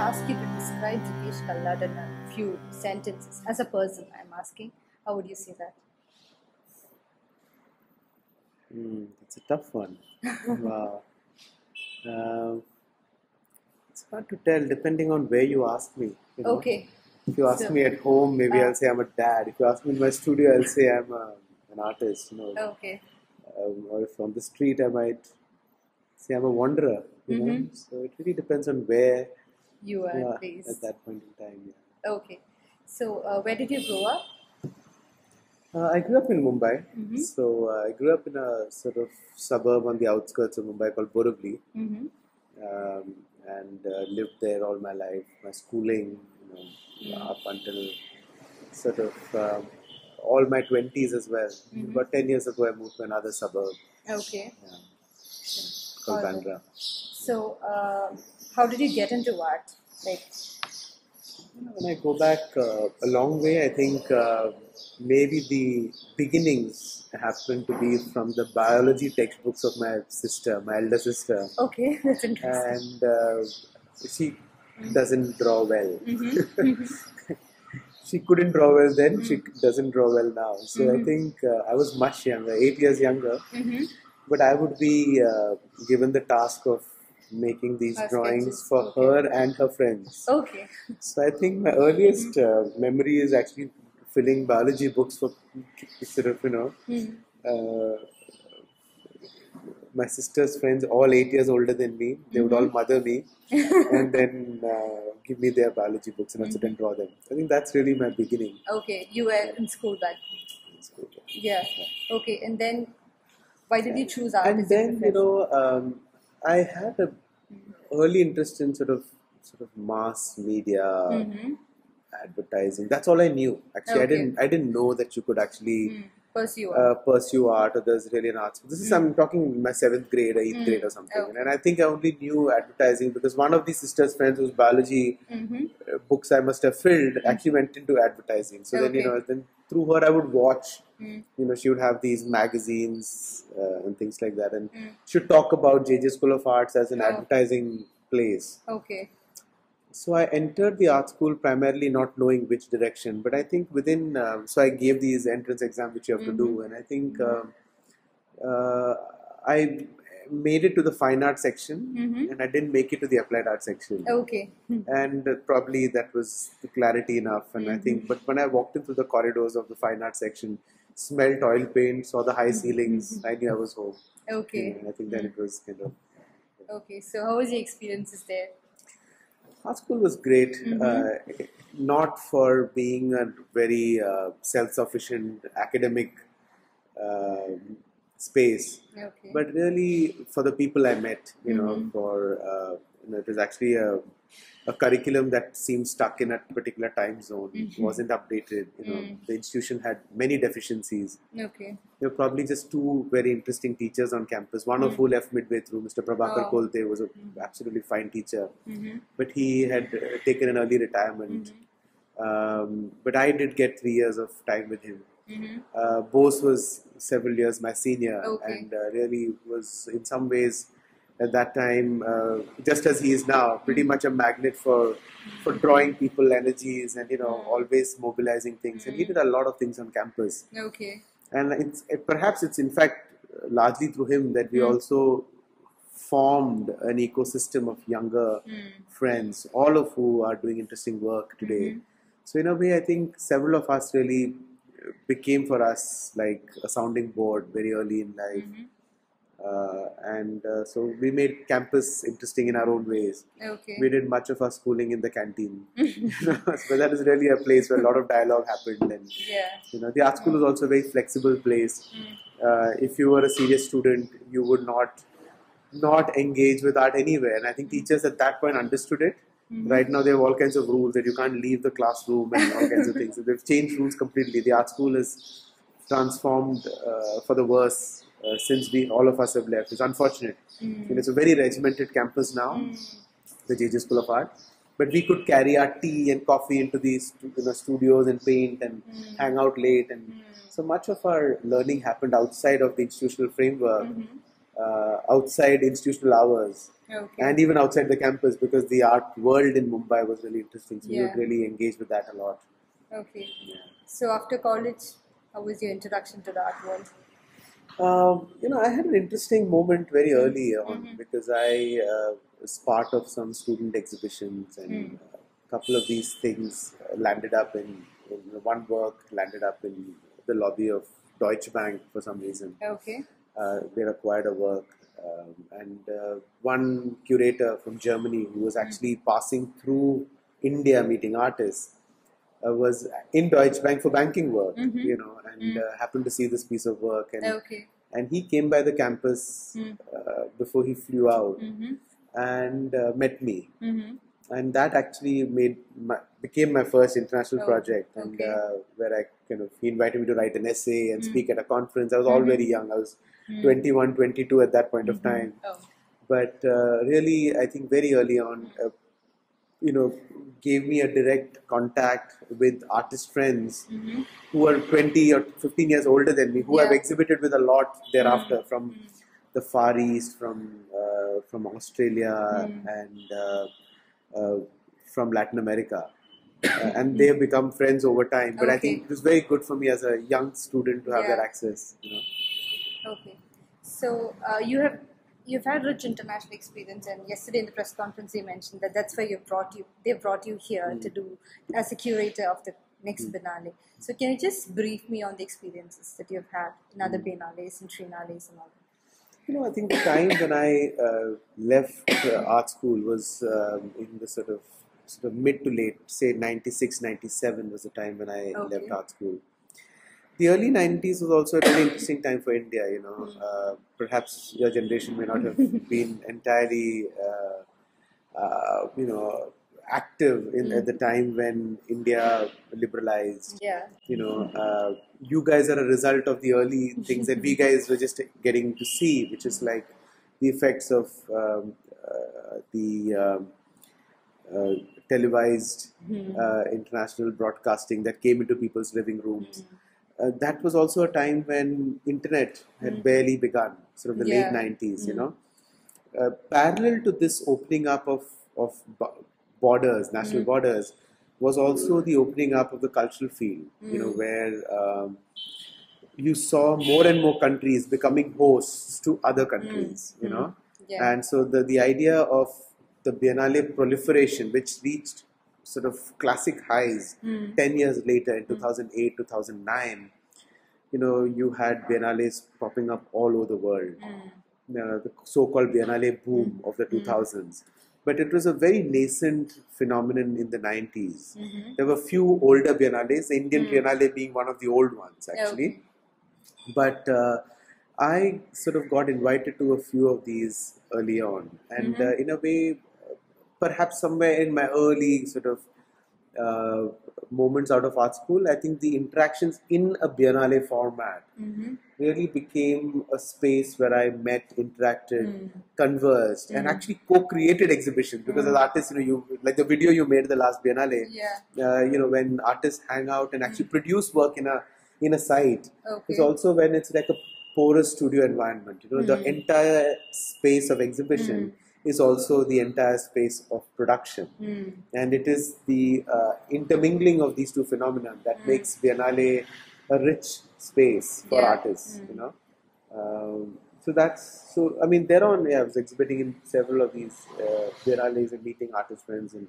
ask you to describe Jitish Kallat in a few sentences, as a person, I'm asking, how would you say that? It's a tough one. Wow. It's hard to tell depending on where you ask me. You know? Okay. If you ask me at home, maybe I'll say I'm a dad. If you ask me in my studio, I'll say I'm an artist. Okay. Or if on the street, I might say I'm a wanderer. You know, so it really depends on where You are placed. at that point in time. Yeah. Okay. So, where did you grow up? I grew up in Mumbai. So I grew up in a sort of suburb on the outskirts of Mumbai called Borivali, and lived there all my life. My schooling, up until sort of all my 20s as well. About 10 years ago, I moved to another suburb. Okay. Called Bandra. So, how did you get into art? Like, when I go back a long way, I think maybe the beginnings happen to be from the biology textbooks of my sister, my elder sister. Okay, that's interesting. And she doesn't draw well. She couldn't draw well then, she doesn't draw well now. So I think I was much younger, 8 years younger. But I would be given the task of making these drawings for her and her friends. Okay. So I think my earliest memory is actually filling biology books for sort of, my sister's friends, all 8 years older than me. They would all mother me and then give me their biology books and I'd sit and draw them. I think that's really my beginning. Okay, you were in school back then. In school, Yeah. Okay, and then why did you choose art? And then, I had a early interest in sort of mass media, advertising. That's all I knew. Actually, I didn't know that you could actually pursue art, or there's really an art school. This is I'm talking in my 7th grade or 8th grade or something. And I think I only knew advertising because one of the sister's friends whose biology books I must have filled actually went into advertising. So then then through her I would watch. She would have these magazines and things like that, and she would talk about JJ School of Arts as an advertising place. Okay. So I entered the art school primarily not knowing which direction, but I think within, so I gave these entrance exams which you have to do, and I think I made it to the fine art section, and I didn't make it to the applied art section. Okay. And probably that was the clarity enough, and I think, but when I walked into the corridors of the fine art section, smelled oil paint, saw the high ceilings, I knew I was home. Okay. And I think then it was kind of... Okay, so how was your experiences there? Art school was great, not for being a very self-sufficient academic space, but really for the people I met, it was actually a curriculum that seemed stuck in a particular time zone, wasn't updated, the institution had many deficiencies. Okay. There were probably just 2 very interesting teachers on campus, one of who left midway through. Mr. Prabhakar Kolte was an absolutely fine teacher, but he had taken an early retirement. But I did get 3 years of time with him. Bose was several years my senior, and really was in some ways at that time, just as he is now, pretty much a magnet for drawing people energies and always mobilizing things. And he did a lot of things on campus. Okay. And perhaps it's in fact largely through him that we also formed an ecosystem of younger friends, all of who are doing interesting work today. So in a way, I think several of us really became for us like a sounding board very early in life. So we made campus interesting in our own ways. Okay. We did much of our schooling in the canteen. So that is really a place where a lot of dialogue happened. And the art school was also a very flexible place. If you were a serious student, you would not engage with art anywhere. And I think teachers at that point understood it. Right now they have all kinds of rules that you can't leave the classroom and all kinds of things. So they've changed rules completely. The art school is transformed for the worse. Since all of us have left. It's unfortunate. It's a very regimented campus now, the JJ School of Art. But we could carry our tea and coffee into these studios and paint and hang out late. And so much of our learning happened outside of the institutional framework. outside institutional hours. Okay. And even outside the campus, because the art world in Mumbai was really interesting. So we would really engage with that a lot. Okay. Yeah. So after college, how was your introduction to the art world? I had an interesting moment very early on because I was part of some student exhibitions, and a couple of these things landed up in one work landed up in the lobby of Deutsche Bank for some reason. Okay. They acquired a work, and one curator from Germany who was actually passing through India meeting artists was in Deutsche Bank for banking work, and happened to see this piece of work, and he came by the campus before he flew out and met me, and that actually became my first international project, and where he invited me to write an essay and speak at a conference. I was all very young. I was 21, 22 at that point of time. But really, I think very early on, gave me a direct contact with artist friends who are 20 or 15 years older than me, who have exhibited with a lot thereafter from the Far East, from Australia, and from Latin America. And they have become friends over time. But I think it was very good for me as a young student to have that access. Okay. So you've had rich international experience, and yesterday in the press conference you mentioned that that's why they brought you here to do as a curator of the next Biennale. So can you just brief me on the experiences that you've had in other Biennales and Triennales and all that? I think the time when I left art school was in the sort of mid to late, say 96, 97 was the time when I left art school. The early 90s was also a really interesting time for India, perhaps your generation may not have been entirely, active at the time when India liberalized. You guys are a result of the early things that we guys were just getting to see, which is like the effects of the televised international broadcasting that came into people's living rooms. That was also a time when internet had barely begun, sort of the late 90s, Parallel to this opening up of borders, national borders, was also the opening up of the cultural field, where you saw more and more countries becoming hosts to other countries, And so the idea of the Biennale proliferation, which reached sort of classic highs 10 years later in 2008, 2009, you had Biennales popping up all over the world. The so-called Biennale boom of the 2000s. But it was a very nascent phenomenon in the 90s. There were few older Biennales, the Indian Triennale being one of the old ones, actually. But I sort of got invited to a few of these early on. And in a way, perhaps somewhere in my early sort of moments out of art school, I think the interactions in a Biennale format really became a space where I met, interacted, conversed, and actually co-created exhibitions. Because as artists, you like the video you made the last Biennale. When artists hang out and actually produce work in a site, it's also when it's like a porous studio environment. The entire space of exhibition is also the entire space of production. And it is the intermingling of these two phenomena that makes Biennale a rich space for artists, thereon, I was exhibiting in several of these Biennales and meeting artist friends and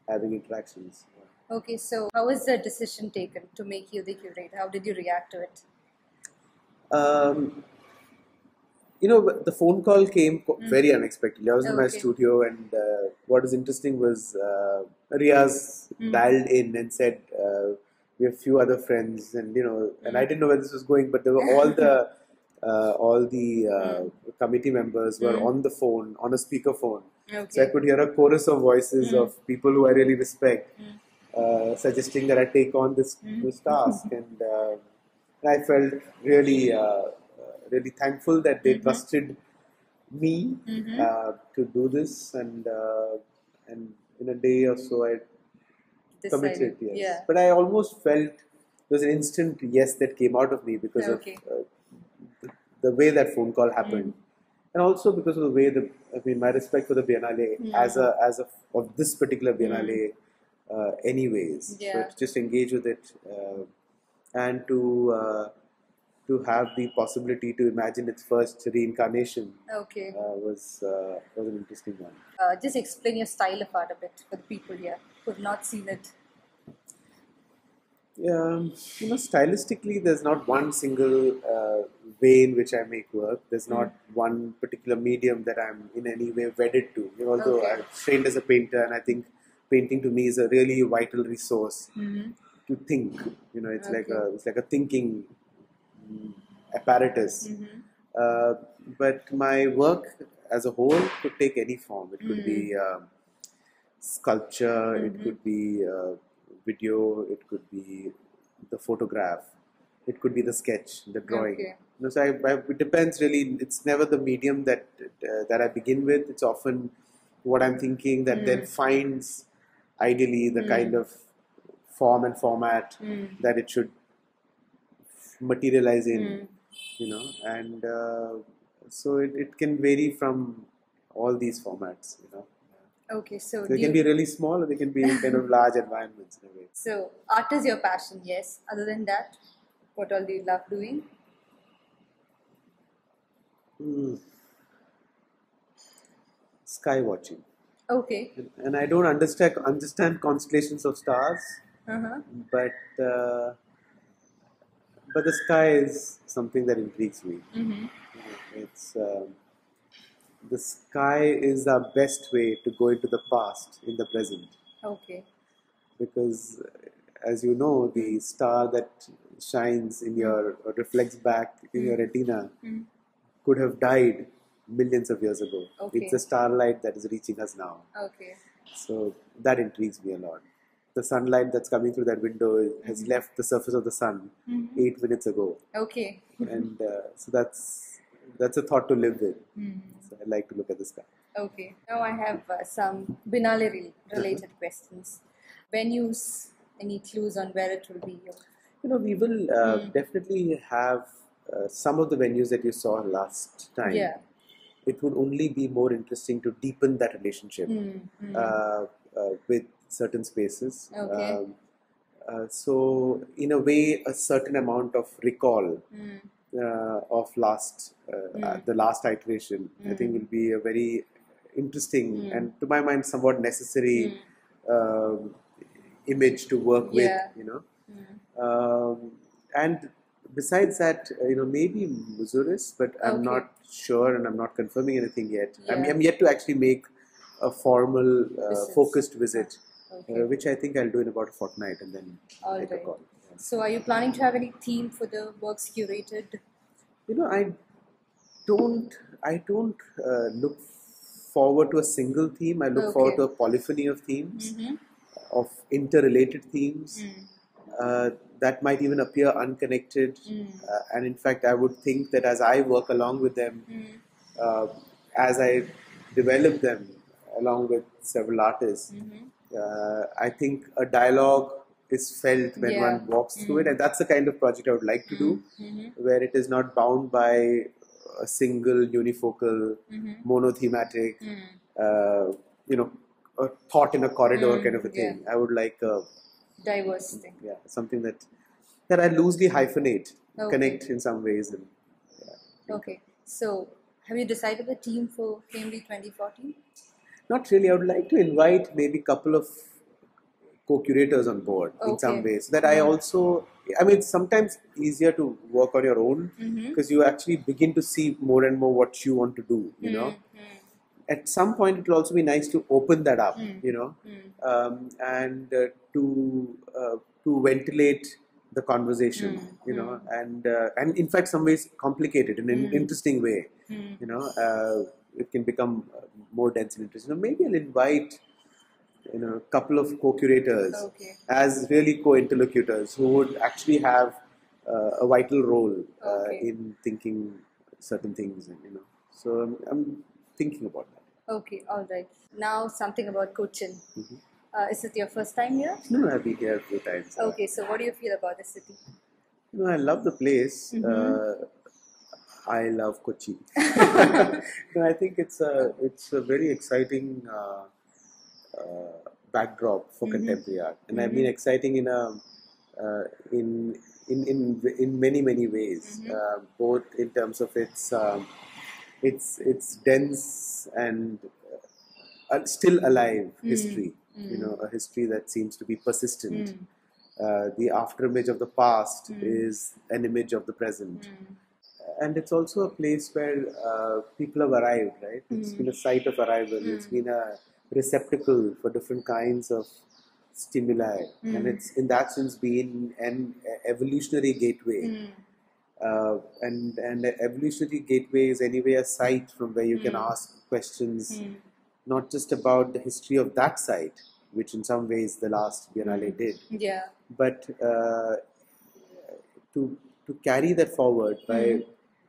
having interactions. Okay, so how was the decision taken to make you the curator? How did you react to it? The phone call came very unexpectedly. I was in my studio, and what was interesting was Riaz dialed in and said, we have a few other friends, and and I didn't know where this was going, but there were all the committee members were on the phone, on a speakerphone. So I could hear a chorus of voices of people who I really respect, suggesting that I take on this task, and I felt really thankful that they trusted me to do this, and in a day or so I committed. Yes. But I almost felt there was an instant yes that came out of me because of the way that phone call happened. and also because of the way my respect for the Biennale as a of this particular Biennale, anyways. Yeah. So to just engage with it, and to have the possibility to imagine its first reincarnation, was an interesting one. Just explain your style of art a bit for the people here who have not seen it. Stylistically, there's not one single way in which I make work. There's not one particular medium that I'm in any way wedded to. Although I've trained as a painter, and I think painting to me is a really vital resource to think. It's like a thinking apparatus. But my work as a whole could take any form. It could be sculpture. It could be video, it could be the photograph, it could be the sketch, the drawing. So it depends really. It's never the medium that I begin with. It's often what I'm thinking that then finds ideally the kind of form and format that it should materialize in. And so it can vary from all these formats. Okay, so they can be really small, or they can be in kind of large environments in a way. So art is your passion, yes. Other than that, what all do you love doing? Sky watching. Okay. And I don't understand constellations of stars, but the sky is something that intrigues me. It's the sky is our best way to go into the past in the present. Okay. Because, as you know, the star that shines in your, or reflects back in your retina, could have died millions of years ago. Okay. It's the starlight that is reaching us now. Okay. So that intrigues me a lot. The sunlight that's coming through that window has left the surface of the sun 8 minutes ago. Okay. And so that's a thought to live with. So I like to look at the sky. Okay. Now I have some Biennale related questions. Venues, any clues on where it will be? We will definitely have some of the venues that you saw last time. Yeah. It would only be more interesting to deepen that relationship with certain spaces. Okay. So in a way, a certain amount of recall of the last iteration, I think will be a very interesting and, to my mind, somewhat necessary image to work with. And besides that, maybe Muziris, but I'm not sure and I'm not confirming anything yet. I'm yet to actually make a formal focused visit, which I think I'll do in about a fortnight and then make a call. So are you planning to have any theme for the works curated? I don't look forward to a single theme. I look forward to a polyphony of themes, of interrelated themes that might even appear unconnected. And in fact, I would think that as I work along with them, as I develop them along with several artists, I think a dialogue is felt when one walks through it, and that's the kind of project I would like to do, where it is not bound by a single unifocal, monothematic, a thought in a corridor kind of a thing. I would like a diverse thing. Yeah, something that I loosely hyphenate, connect in some ways. And, okay, so have you decided the team for KMB 2014? Not really. I would like to invite maybe a couple of co-curators on board in some ways. That I also, it's sometimes easier to work on your own because you actually begin to see more and more what you want to do, At some point, it will also be nice to open that up, and to ventilate the conversation, and in fact, some ways complicate it in an interesting way, it can become more dense and interesting. Maybe I'll invite a couple of co-curators as really co-interlocutors who would actually have a vital role in thinking certain things, and so I'm thinking about that. Okay, all right. Now something about Cochin. Is it your first time here? No, I've been here a few times. Okay, so what do you feel about the city? I love the place. I love Kochi. I think it's a very exciting backdrop for contemporary art, and I mean exciting in a in many ways, both in terms of its dense and still alive history. A history that seems to be persistent. The afterimage of the past is an image of the present. And it's also a place where people have arrived, right? It's been a site of arrival. It's been a receptacle for different kinds of stimuli. And it's in that sense been an evolutionary gateway. And the evolutionary gateway is anyway a site from where you can ask questions, not just about the history of that site, which in some ways the last Biennale did, but to carry that forward by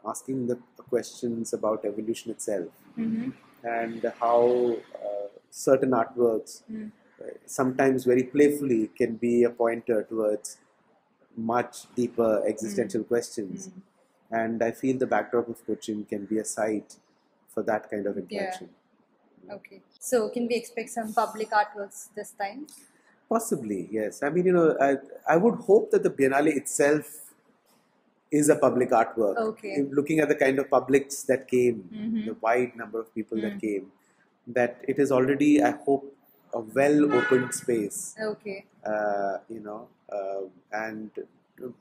asking the questions about evolution itself and how certain artworks, sometimes very playfully, can be a pointer towards much deeper existential questions. And I feel the backdrop of Cochin can be a site for that kind of interaction. Okay. So can we expect some public artworks this time? Possibly, yes. I mean, I would hope that the Biennale itself is a public artwork. Okay. Looking at the kind of publics that came, the wide number of people that came, that it is already, I hope, a well-opened space. Okay. And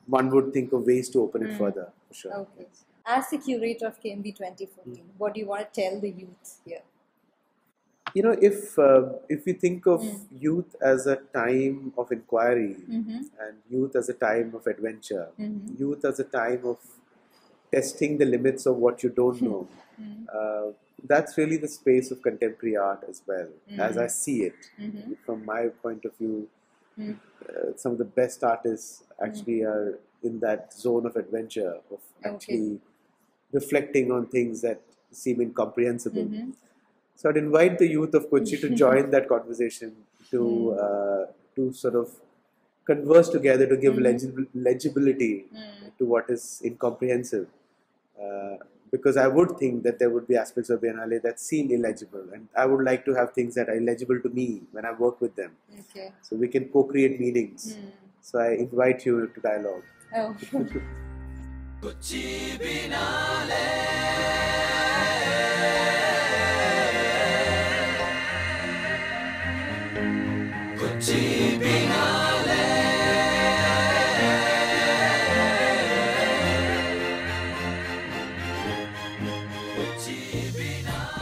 one would think of ways to open it further, for sure. Okay. As the curator of KMB 2014, what do you want to tell the youth here? If we think of youth as a time of inquiry and youth as a time of adventure, youth as a time of testing the limits of what you don't know, that's really the space of contemporary art as well, as I see it. From my point of view, some of the best artists actually are in that zone of adventure, of actually reflecting on things that seem incomprehensible. So I'd invite the youth of Kochi to join that conversation, to sort of converse together, to give legibility to what is incomprehensible. Because I would think that there would be aspects of Biennale that seem illegible, and I would like to have things that are illegible to me when I work with them. Okay. So we can co-create meanings. So I invite you to dialogue. Oh. Kochi Biennale. Kochi Biennale. Kochi Biennale.